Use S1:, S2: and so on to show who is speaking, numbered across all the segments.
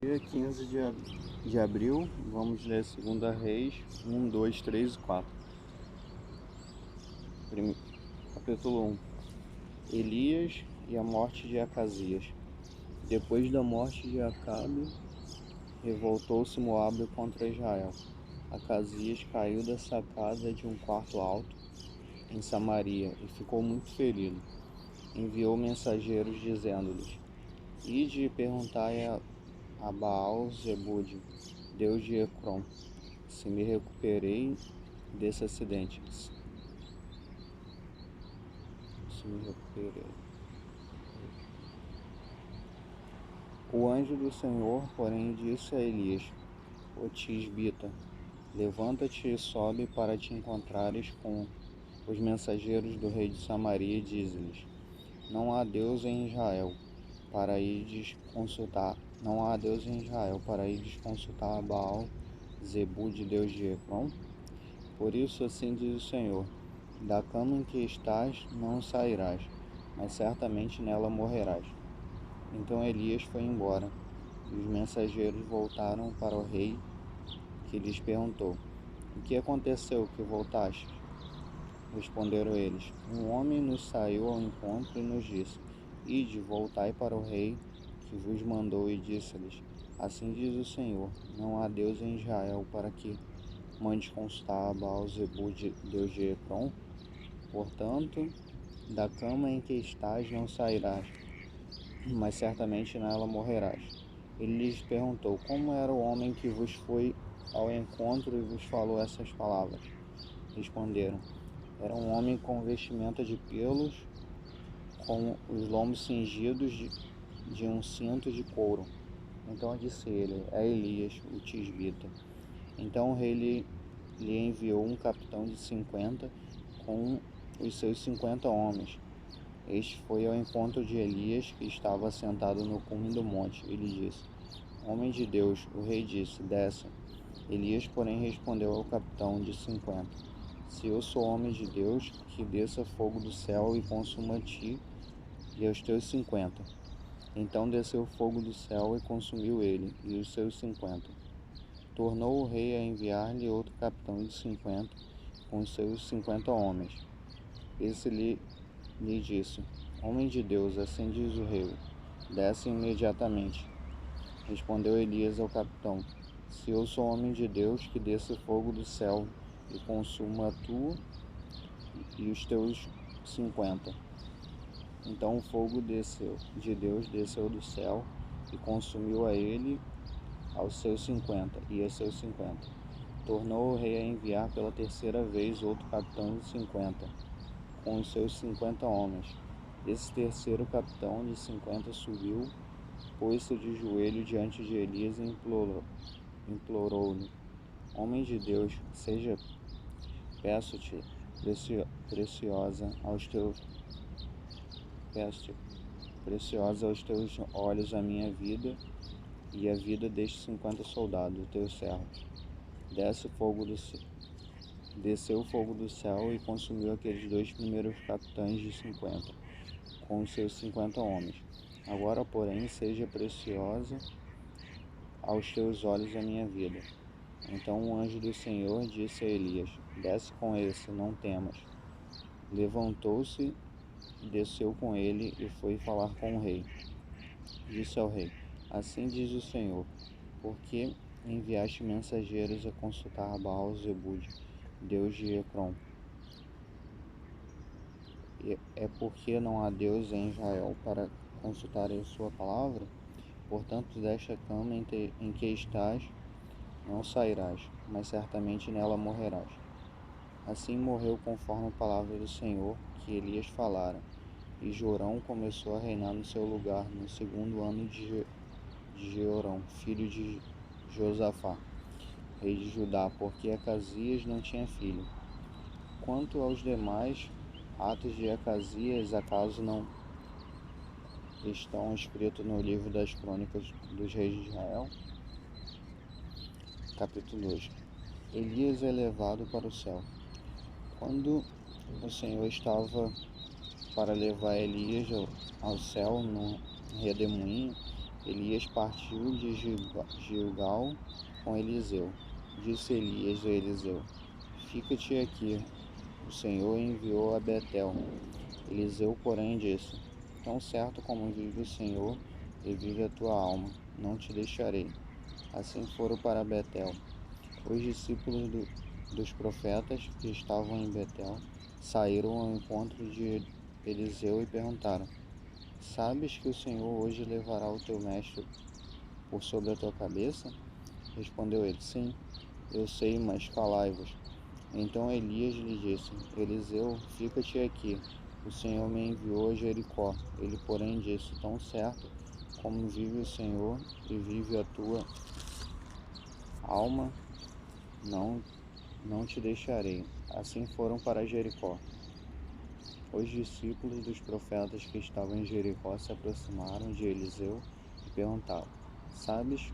S1: Dia 15 de abril, vamos ler 2 Reis 1, 2, 3 e 4. Capítulo 1. Elias e a morte de Acasias. Depois da morte de Acabe, revoltou-se Moabe contra Israel. Acasias caiu da sacada de um quarto alto em Samaria e ficou muito ferido. Enviou mensageiros dizendo-lhes: Ide e perguntai a Baal-Zebude, Deus de Ecrom, se me recuperei desse acidente. Se me recuperei. O anjo do Senhor, porém, disse a Elias, o tisbita: Levanta-te e sobe para te encontrares com os mensageiros do rei de Samaria e dize-lhes: Não há Deus em Israel para ides consultar. Não há Deus em Israel para ides consultar a Baal, Zebude, Deus de Ecrom? Por isso assim diz o Senhor: Da cama em que estás não sairás, mas certamente nela morrerás. Então Elias foi embora, e os mensageiros voltaram para o rei, que lhes perguntou: O que aconteceu que voltastes? Responderam eles: Um homem nos saiu ao encontro e nos disse: Ide, voltai para o rei, que vos mandou, e disse-lhes: Assim diz o Senhor: Não há Deus em Israel para que mandes consultar a Baal-Zebude, Deus de Ecrom? Portanto, da cama em que estás não sairás, mas certamente nela morrerás. Ele lhes perguntou: Como era o homem que vos foi ao encontro e vos falou essas palavras? Responderam: Era um homem com vestimenta de pelos, com os lombos cingidos de um cinto de couro. Então disse ele: É Elias, o tisbita. Então o rei lhe enviou um capitão de 50 com os seus 50 homens. Este foi ao encontro de Elias, que estava sentado no cume do monte, e lhe disse: Homem de Deus, o rei disse: Desça. Elias, porém, respondeu ao capitão de 50: Se eu sou homem de Deus, que desça fogo do céu e consuma a ti e aos teus 50. Então desceu fogo do céu e consumiu ele e os seus 50. Tornou o rei a enviar-lhe outro capitão de 50 com os seus 50 homens. Esse lhe disse: Homem de Deus, assim diz o rei, desce imediatamente. Respondeu Elias ao capitão: Se eu sou homem de Deus, que desça fogo do céu e consuma tu e os teus 50. Então o fogo de Deus desceu do céu e consumiu a ele, aos seus 50 e a seus 50. Tornou o rei a enviar pela terceira vez outro capitão de 50, com os seus 50 homens. Esse terceiro capitão de 50 subiu, pôs-se de joelho diante de Elias e implorou-lhe: Homem de Deus, peço-te, preciosa aos teus olhos a minha vida e a vida destes 50 soldados, teus servos. Desceu fogo do céu e consumiu aqueles dois primeiros capitães de 50, com os seus 50 homens. Agora, porém, seja preciosa aos teus olhos a minha vida. Então o anjo do Senhor disse a Elias: Desce com esse, não temas. Levantou-se, desceu com ele e foi falar com o rei. Disse ao rei: Assim diz o Senhor: Por que enviaste mensageiros a consultar Baal-Zebude, Deus de Ecrom? É porque não há Deus em Israel para consultar a sua palavra? Portanto, desta cama em que estás não sairás, mas certamente nela morrerás. Assim morreu conforme a palavra do Senhor que Elias falara, e Jorão começou a reinar no seu lugar no segundo ano de Jeorão, filho de Josafá, rei de Judá, porque Acasias não tinha filho. Quanto aos demais atos de Acasias, acaso não estão escritos no livro das crônicas dos reis de Israel? Capítulo 2. Elias é levado para o céu. Quando o Senhor estava para levar Elias ao céu no redemoinho, Elias partiu de Gilgal com Eliseu. Disse Elias a Eliseu: Fica-te aqui, o Senhor enviou a Betel. Eliseu, porém, disse: Tão certo como vive o Senhor e vive a tua alma, não te deixarei. Assim foram para Betel. Os discípulos dos profetas que estavam em Betel saíram ao encontro de Eliseu e perguntaram: Sabes que o Senhor hoje levará o teu mestre por sobre a tua cabeça? Respondeu ele: Sim, eu sei, mas calai-vos. Então Elias lhe disse: Eliseu, fica-te aqui, o Senhor me enviou a Jericó. Ele, porém, disse: Tão certo como vive o Senhor e vive a tua alma, não te deixarei. Assim foram para Jericó. Os discípulos dos profetas que estavam em Jericó se aproximaram de Eliseu e perguntaram: Sabes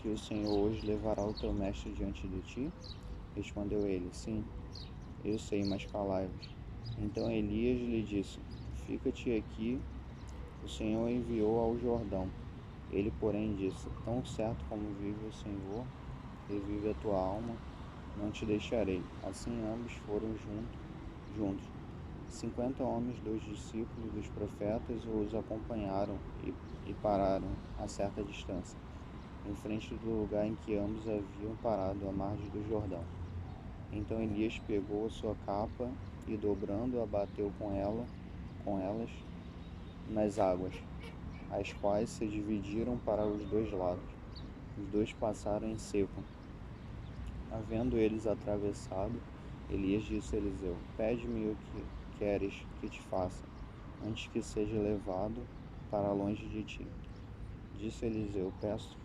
S1: que o Senhor hoje levará o teu mestre diante de ti? Respondeu ele: Sim, eu sei, mas calai-vos. Então Elias lhe disse: Fica-te aqui, o Senhor enviou ao Jordão. Ele, porém, disse: Tão certo como vive o Senhor e vive a tua alma, não te deixarei. Assim ambos foram juntos. 50 homens dos discípulos dos profetas os acompanharam e pararam a certa distância, em frente do lugar em que ambos haviam parado, à margem do Jordão. Então Elias pegou a sua capa e, dobrando-a, bateu com elas nas águas, as quais se dividiram para os dois lados. Os dois passaram em seco. Havendo eles atravessado, Elias disse a Eliseu: Pede-me o que queres que te faça, antes que seja levado para longe de ti. Disse Eliseu: Peço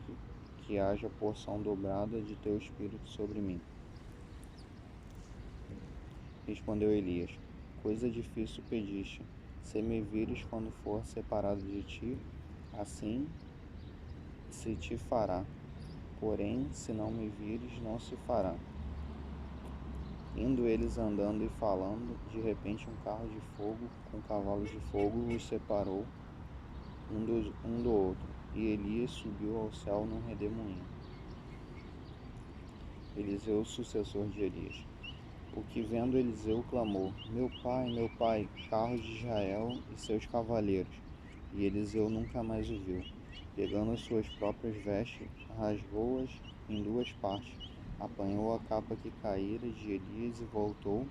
S1: que haja porção dobrada de teu espírito sobre mim. Respondeu Elias: Coisa difícil pediste. Se me vires quando for separado de ti, assim se te fará. Porém, se não me vires, não se fará. Indo eles andando e falando, de repente um carro de fogo com cavalos de fogo os separou um do outro, e Elias subiu ao céu num redemoinho. Eliseu, sucessor de Elias. O que vendo Eliseu clamou: meu pai, carros de Israel e seus cavaleiros. E Eliseu nunca mais o viu. Pegando as suas próprias vestes, rasgou-as em duas partes, apanhou a capa que caíra de Elias e voltou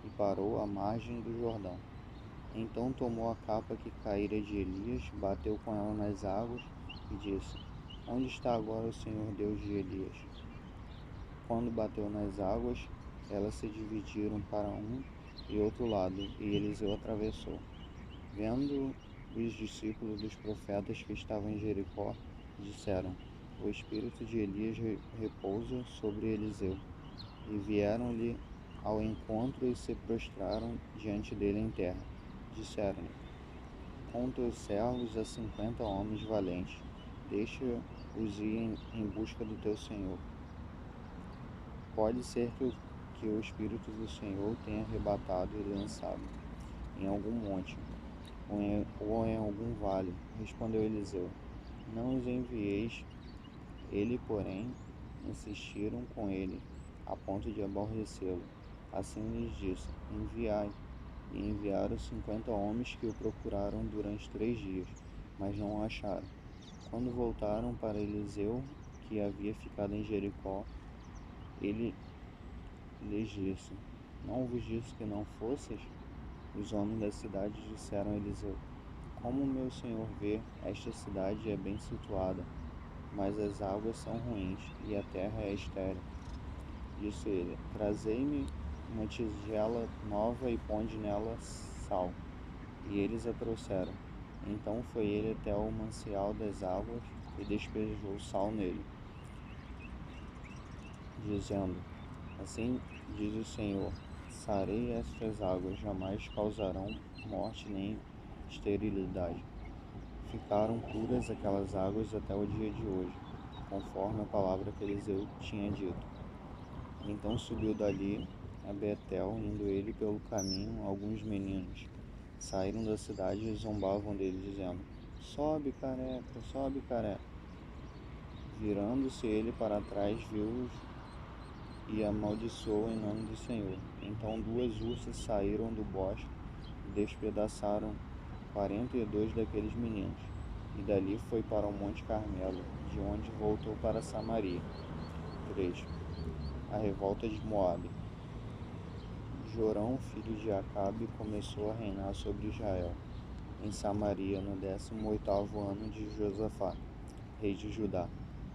S1: e parou à margem do Jordão. Então tomou a capa que caíra de Elias, bateu com ela nas águas e disse: Onde está agora o Senhor Deus de Elias? Quando bateu nas águas, elas se dividiram para um e outro lado, e Eliseu atravessou. Vendo os discípulos dos profetas que estavam em Jericó, disseram: O espírito de Elias repousa sobre Eliseu. E vieram-lhe ao encontro e se prostraram diante dele em terra. Disseram-lhe: Com teus servos há 50 homens valentes. Deixa-os ir em busca do teu senhor. Pode ser que o Espírito do Senhor tenha arrebatado e lançado em algum monte, ou em algum vale. Respondeu Eliseu: Não os envieis. Ele, porém, insistiram com ele, a ponto de aborrecê-lo. Assim lhes disse: Enviai. E enviaram 50 homens que o procuraram durante 3 dias, mas não o acharam. Quando voltaram para Eliseu, que havia ficado em Jericó, ele lhes disse: Não vos disse que não fosseis? Os homens da cidade disseram a Eliseu: Como meu senhor vê, esta cidade é bem situada, mas as águas são ruins e a terra é estéril. Disse ele: Trazei-me uma tigela nova e ponde nela sal. E eles a trouxeram. Então foi ele até o manancial das águas e despejou sal nele, dizendo: Assim diz o Senhor: Sarei estas águas, jamais causarão morte nem esterilidade. Ficaram puras aquelas águas até o dia de hoje, conforme a palavra que Eliseu tinha dito. Então subiu dali a Betel, indo ele pelo caminho. Alguns meninos saíram da cidade e zombavam dele, dizendo: sobe, careca, sobe, careca. Virando-se ele para trás, viu-os e amaldiçoou em nome do Senhor. Então 2 ursas saíram do bosque e despedaçaram 42 daqueles meninos. E dali foi para o Monte Carmelo, de onde voltou para Samaria. 3. A revolta de Moabe. Jorão, filho de Acabe, começou a reinar sobre Israel, em Samaria, no 18º ano de Josafá, rei de Judá,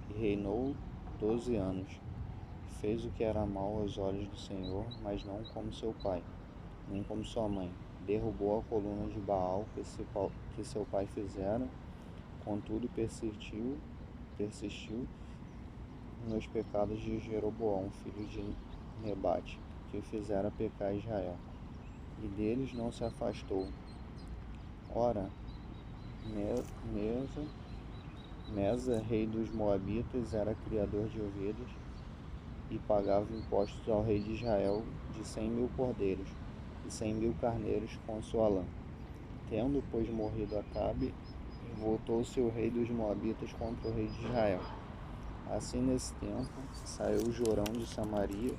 S1: e reinou 12 anos. Fez o que era mal aos olhos do Senhor, mas não como seu pai, nem como sua mãe. Derrubou a coluna de Baal que seu pai fizera, contudo persistiu nos pecados de Jeroboão, filho de Nebate, que fizera pecar Israel, e deles não se afastou. Ora, Mesa, rei dos Moabitas, era criador de ovelhas e pagava impostos ao rei de Israel de 100.000 cordeiros e 100.000 carneiros com sua lã. Tendo, pois, morrido Acabe, voltou-se o rei dos Moabitas contra o rei de Israel. Assim, nesse tempo, saiu Jorão de Samaria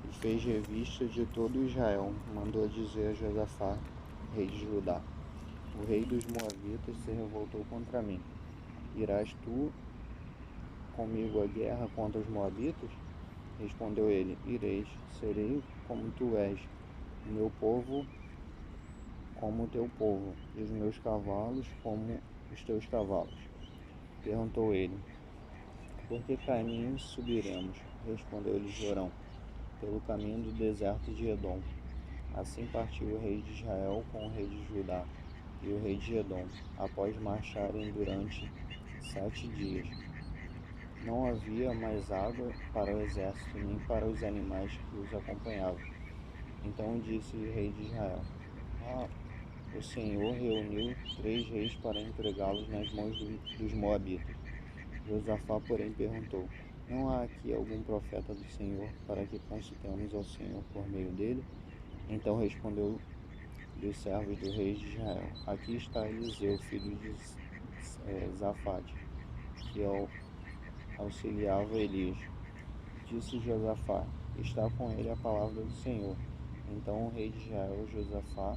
S1: e fez revista de todo Israel. Mandou dizer a Josafá, rei de Judá: o rei dos Moabitas se revoltou contra mim. Irás tu comigo à guerra contra os Moabitas? Respondeu ele: ireis, serei como tu és, o meu povo como o teu povo, e os meus cavalos como os teus cavalos. Perguntou ele: por que caminho subiremos? Respondeu-lhe Jorão: pelo caminho do deserto de Edom. Assim partiu o rei de Israel com o rei de Judá e o rei de Edom, após marcharem durante 7 dias. Não havia mais água para o exército, nem para os animais que os acompanhavam. Então disse o rei de Israel: o Senhor reuniu 3 reis para entregá-los nas mãos dos Moabitas. Josafá, porém, perguntou: não há aqui algum profeta do Senhor para que consultemos ao Senhor por meio dele? Então respondeu dos servos do rei de Israel: aqui está Eliseu, filho de Zafate, que auxiliava Elias. Disse Josafá: está com ele a palavra do Senhor. Então o rei de Israel, Josafá,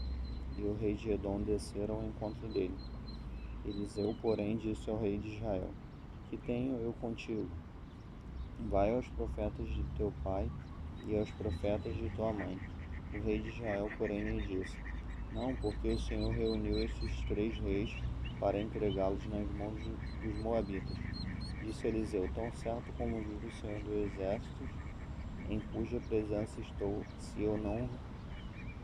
S1: e o rei de Edom desceram ao encontro dele. Eliseu, porém, disse ao rei de Israel: que tenho eu contigo? Vai aos profetas de teu pai e aos profetas de tua mãe. O rei de Israel, porém, lhe disse: não, porque o Senhor reuniu estes 3 reis para entregá-los nas mãos dos Moabitas. Disse Eliseu: tão certo como vive o Senhor dos Exércitos, em cuja presença estou, se eu não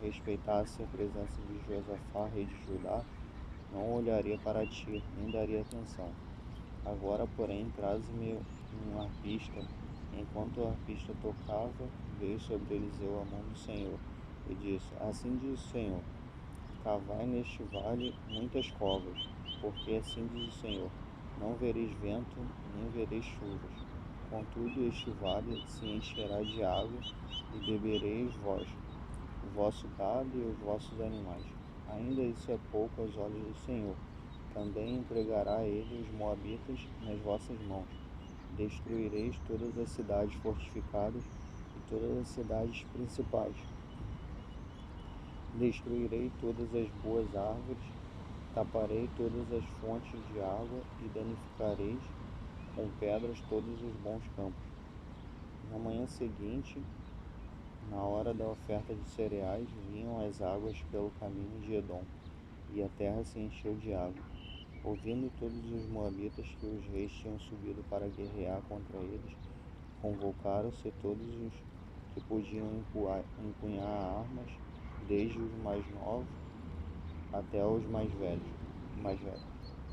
S1: respeitasse a presença de Josafá, rei de Judá, não olharia para ti, nem daria atenção. Agora, porém, traze-me um arpista. Enquanto o arpista tocava, veio sobre Eliseu a mão do Senhor, e disse: assim diz o Senhor: cavai neste vale muitas covas, porque assim diz o Senhor: não vereis vento, nem vereis chuvas. Contudo, este vale se encherá de água, e bebereis vós, o vosso gado e os vossos animais. Ainda isso é pouco aos olhos do Senhor. Também entregará ele os Moabitas nas vossas mãos. Destruireis todas as cidades fortificadas e todas as cidades principais. Destruirei todas as boas árvores, taparei todas as fontes de água e danificareis com pedras todos os bons campos. Na manhã seguinte, na hora da oferta de cereais, vinham as águas pelo caminho de Edom, e a terra se encheu de água. Ouvindo todos os moabitas que os reis tinham subido para guerrear contra eles, convocaram-se todos os que podiam empunhar armas, desde os mais novos até os mais velhos,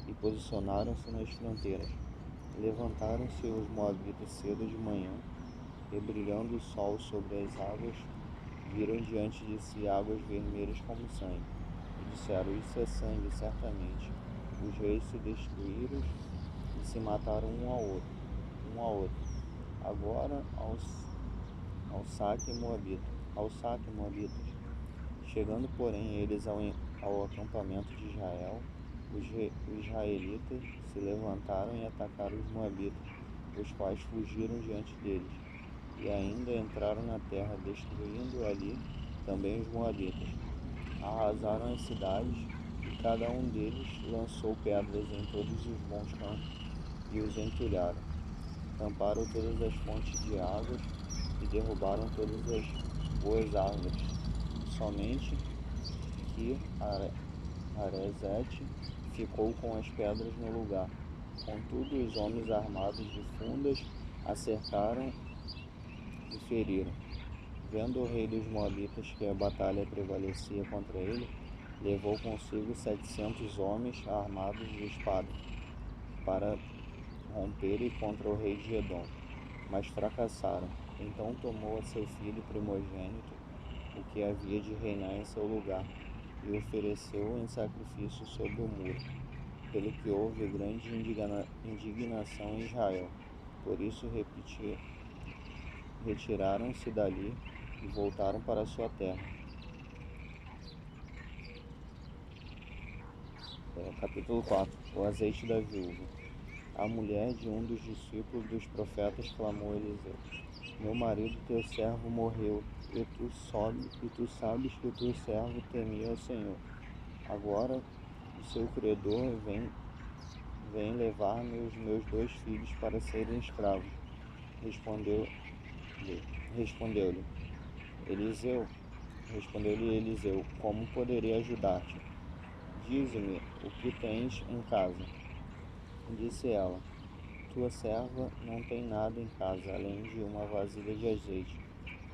S1: e posicionaram-se nas fronteiras. Levantaram-se os moabitas cedo de manhã, e brilhando o sol sobre as águas, viram diante de si águas vermelhas como sangue, e disseram: isso é sangue, certamente. Os reis se destruíram e se mataram um ao outro. Agora ao saque moabitas. Chegando, porém, eles ao acampamento de Israel, Os israelitas se levantaram e atacaram os moabitas, os quais fugiram diante deles, e ainda entraram na terra, destruindo ali também os moabitas. Arrasaram as cidades, e cada um deles lançou pedras em todos os bons campos e os entulharam. Tamparam todas as fontes de águas e derrubaram todas as boas árvores. Somente que Arezete ficou com as pedras no lugar. Contudo, os homens armados de fundas a cercaram e feriram. Vendo o rei dos Moabitas que a batalha prevalecia contra ele, levou consigo 700 homens armados de espada para romperem contra o rei de Edom, mas fracassaram. Então tomou a seu filho primogênito, o que havia de reinar em seu lugar, e ofereceu em sacrifício sobre o muro, pelo que houve grande indignação em Israel. Por isso retiraram-se dali e voltaram para sua terra. Capítulo 4. O azeite da viúva. A mulher de um dos discípulos dos profetas clamou a Eliseu: Meu marido, teu servo, morreu, e tu sabes que o teu servo temia ao Senhor. Agora o seu credor vem levar-me os meus 2 filhos para serem escravos. Respondeu-lhe Eliseu, como poderei ajudar-te? Dize-me o que tens em casa. Disse ela: Tua serva não tem nada em casa, além de uma vasilha de azeite.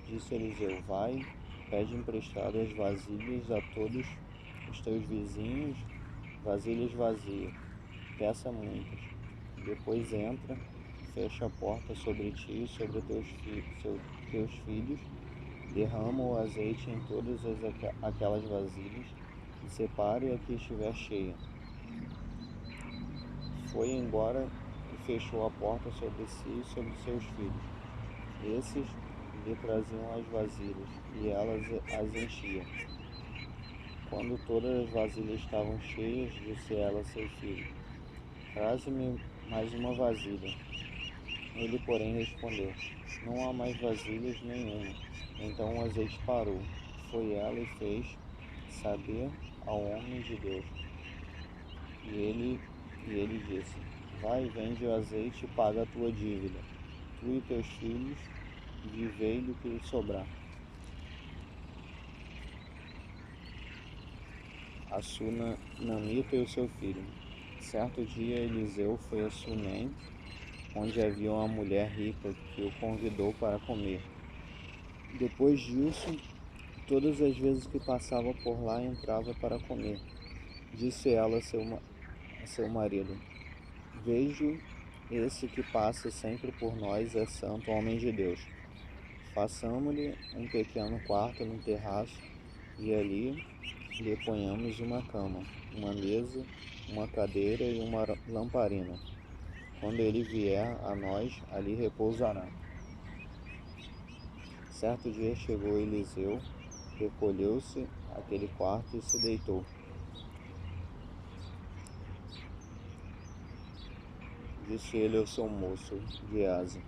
S1: Disse Eliseu: Vai, pede emprestado as vasilhas a todos os teus vizinhos, vasilhas vazias, peça muitas. Depois entra, fecha a porta sobre ti e sobre teus filhos, derrama o azeite em todas aquelas vasilhas e separe a que estiver cheia. Foi embora e fechou a porta sobre si e sobre seus filhos. Esses lhe traziam as vasilhas, e elas as enchia. Quando todas as vasilhas estavam cheias, disse ela a seu filho: Traze-me mais uma vasilha. Ele, porém, respondeu: Não há mais vasilhas nenhuma. Então o azeite parou. Foi ela e fez saber ao homem de Deus. E ele disse: Vai, vende o azeite e paga a tua dívida. Tu e teus filhos vivei do que sobrar. A Sunamita e o seu filho. Certo dia Eliseu foi a Sunem, onde havia uma mulher rica que o convidou para comer. Depois disso, todas as vezes que passava por lá, entrava para comer. Disse ela a seu marido: Vejo esse que passa sempre por nós é santo homem de Deus. Façamo-lhe um pequeno quarto no terraço e ali lhe ponhamos uma cama, uma mesa, uma cadeira e uma lamparina. Quando ele vier a nós, ali repousará. Certo dia chegou Eliseu, recolheu-se àquele quarto e se deitou. Disse ele ao seu moço, Geazi: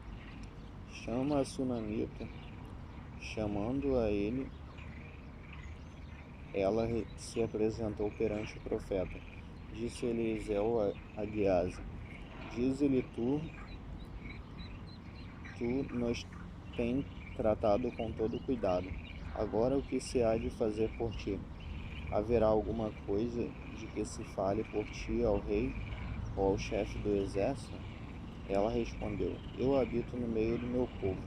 S1: Chama a Sunamita. Chamando a ele, ela se apresentou perante o profeta. Disse Eliseu a Geazi: Dize-lhe tu nos tem tratado com todo cuidado. Agora o que se há de fazer por ti? Haverá alguma coisa de que se fale por ti ao rei ou ao chefe do exército? Ela respondeu: Eu habito no meio do meu povo.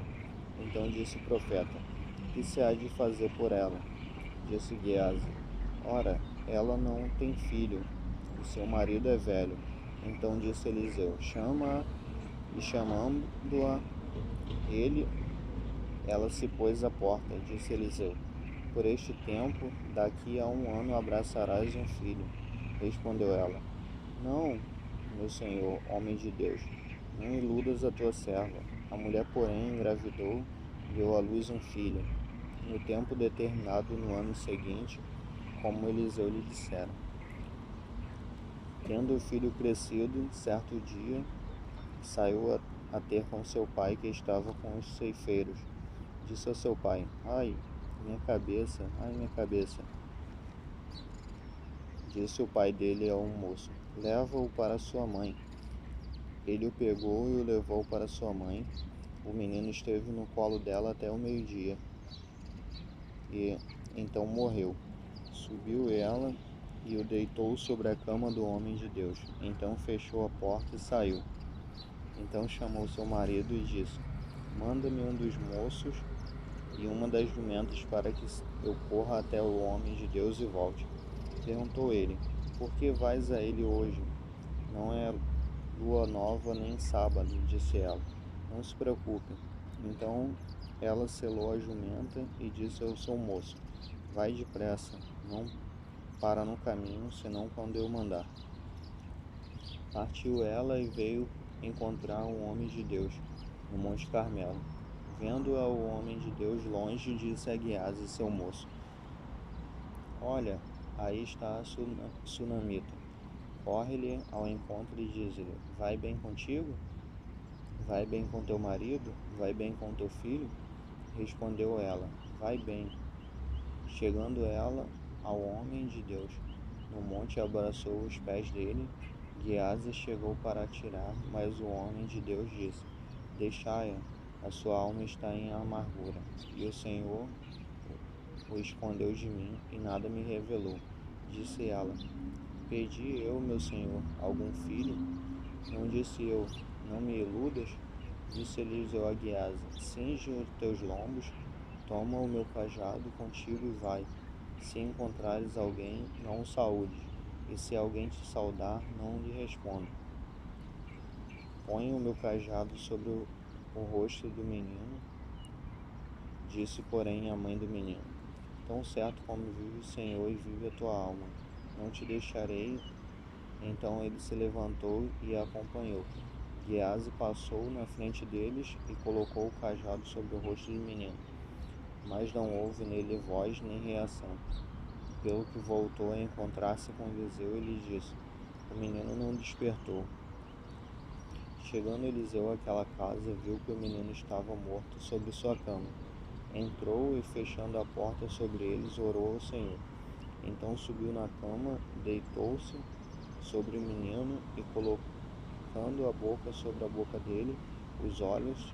S1: Então disse o profeta: O que se há de fazer por ela? Disse Geazi: Ora, ela não tem filho, e seu marido é velho. Então disse Eliseu: Chama-a. E chamando-a, ela se pôs à porta. Disse Eliseu: Por este tempo, daqui a 1 ano, abraçarás um filho. Respondeu ela: Não, meu senhor, homem de Deus, não iludas a tua serva. A mulher, porém, engravidou e deu à luz um filho, no tempo determinado no ano seguinte, como Eliseu lhe dissera. Tendo o filho crescido, certo dia, saiu a ter com seu pai, que estava com os ceifeiros. Disse ao seu pai: Ai, minha cabeça, ai, minha cabeça. Disse o pai dele ao moço: Leva-o para sua mãe. Ele o pegou e o levou para sua mãe. O menino esteve no colo dela até o meio-dia, e então morreu. Subiu ela e o deitou sobre a cama do homem de Deus. Então fechou a porta e saiu. Então chamou seu marido e disse: Manda-me um dos moços e uma das jumentas para que eu corra até o homem de Deus e volte. Perguntou ele: Por que vais a ele hoje? Não é lua nova nem sábado, disse ela. Não se preocupe. Então ela selou a jumenta e disse ao seu moço: Vai depressa, não para no caminho, senão quando eu mandar. Partiu ela e veio encontrar o homem de Deus no Monte Carmelo. Vendo-a o homem de Deus longe, disse a Geazi, seu moço: Olha, aí está a sunamita. Corre-lhe ao encontro e diz-lhe: Vai bem contigo? Vai bem com teu marido? Vai bem com teu filho? Respondeu ela: Vai bem. Chegando ela ao homem de Deus no monte, abraçou os pés dele. Geazi chegou para tirar, mas o homem de Deus disse: Deixai-a, a sua alma está em amargura, e o Senhor o escondeu de mim e nada me revelou. Disse ela: Pedi eu, meu senhor, algum filho? Não disse eu: Não me iludas? Disse Eliseu a Geazi: Cinge os teus lombos, toma o meu cajado contigo e vai. Se encontrares alguém, não o saúdes, e se alguém te saudar, não lhe responda. Põe o meu cajado sobre o rosto do menino, disse, porém, a mãe do menino: Tão certo como vive o Senhor e vive a tua alma, não te deixarei. Então ele se levantou e a acompanhou. Geazi passou na frente deles e colocou o cajado sobre o rosto do menino. Mas não houve nele voz nem reação. Pelo que voltou a encontrar-se com Eliseu e lhe disse: O menino não despertou. Chegando Eliseu àquela casa, viu que o menino estava morto sobre sua cama. Entrou e, fechando a porta sobre eles, orou ao Senhor. Então subiu na cama, deitou-se sobre o menino e, colocando a boca sobre a boca dele, os olhos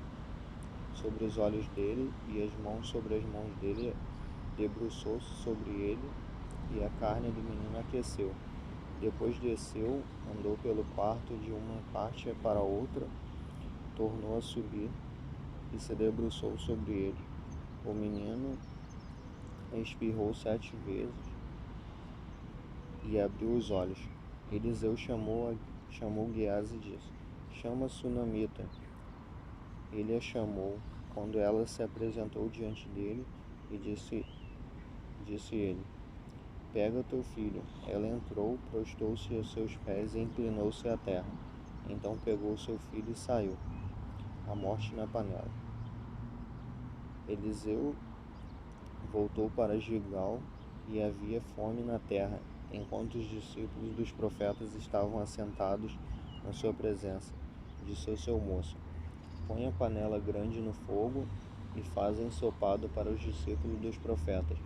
S1: sobre os olhos dele e as mãos sobre as mãos dele, debruçou-se sobre ele, e a carne do menino aqueceu. Depois desceu, andou pelo quarto de uma parte para outra, tornou a subir e se debruçou sobre ele. O menino espirrou 7 vezes e abriu os olhos. Eliseu chamou Geazi e disse: Chama a sunamita. Ele a chamou. Quando ela se apresentou diante dele, e disse ele: Pega teu filho. Ela entrou, prostou-se aos seus pés e inclinou-se à terra. Então pegou seu filho e saiu. A morte na panela. Eliseu voltou para Gilgal, e havia fome na terra, enquanto os discípulos dos profetas estavam assentados na sua presença. Disse ao seu moço: Põe a panela grande no fogo e faz ensopado para os discípulos dos profetas.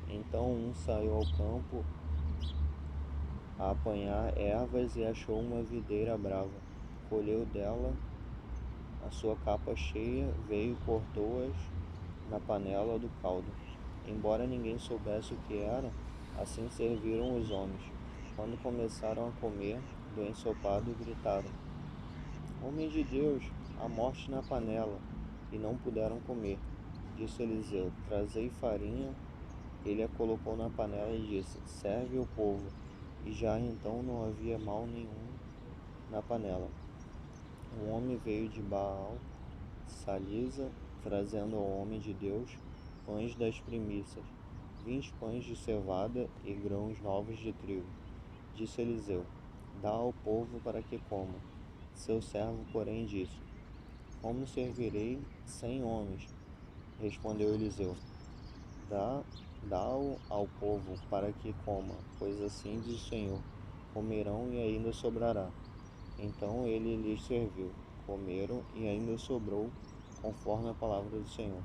S1: Então um saiu ao campo a apanhar ervas e achou uma videira brava. Colheu dela a sua capa cheia, veio e cortou-as na panela do caldo. Embora ninguém soubesse o que era, assim serviram os homens. Quando começaram a comer do ensopado, gritaram: Homem de Deus, a morte na panela! E não puderam comer. Disse Eliseu: Trazei farinha. Ele a colocou na panela e disse: Serve ao povo. E já então não havia mal nenhum na panela. Um homem veio de Baal Salisa, trazendo ao homem de Deus pães das primícias, 20 pães de cevada e grãos novos de trigo. Disse Eliseu: Dá ao povo para que coma. Seu servo, porém, disse: Como servirei 100 homens? Respondeu Eliseu: Dá-o ao povo para que coma, pois assim diz o Senhor: comerão e ainda sobrará. Então ele lhes serviu, comeram e ainda sobrou, conforme a palavra do Senhor.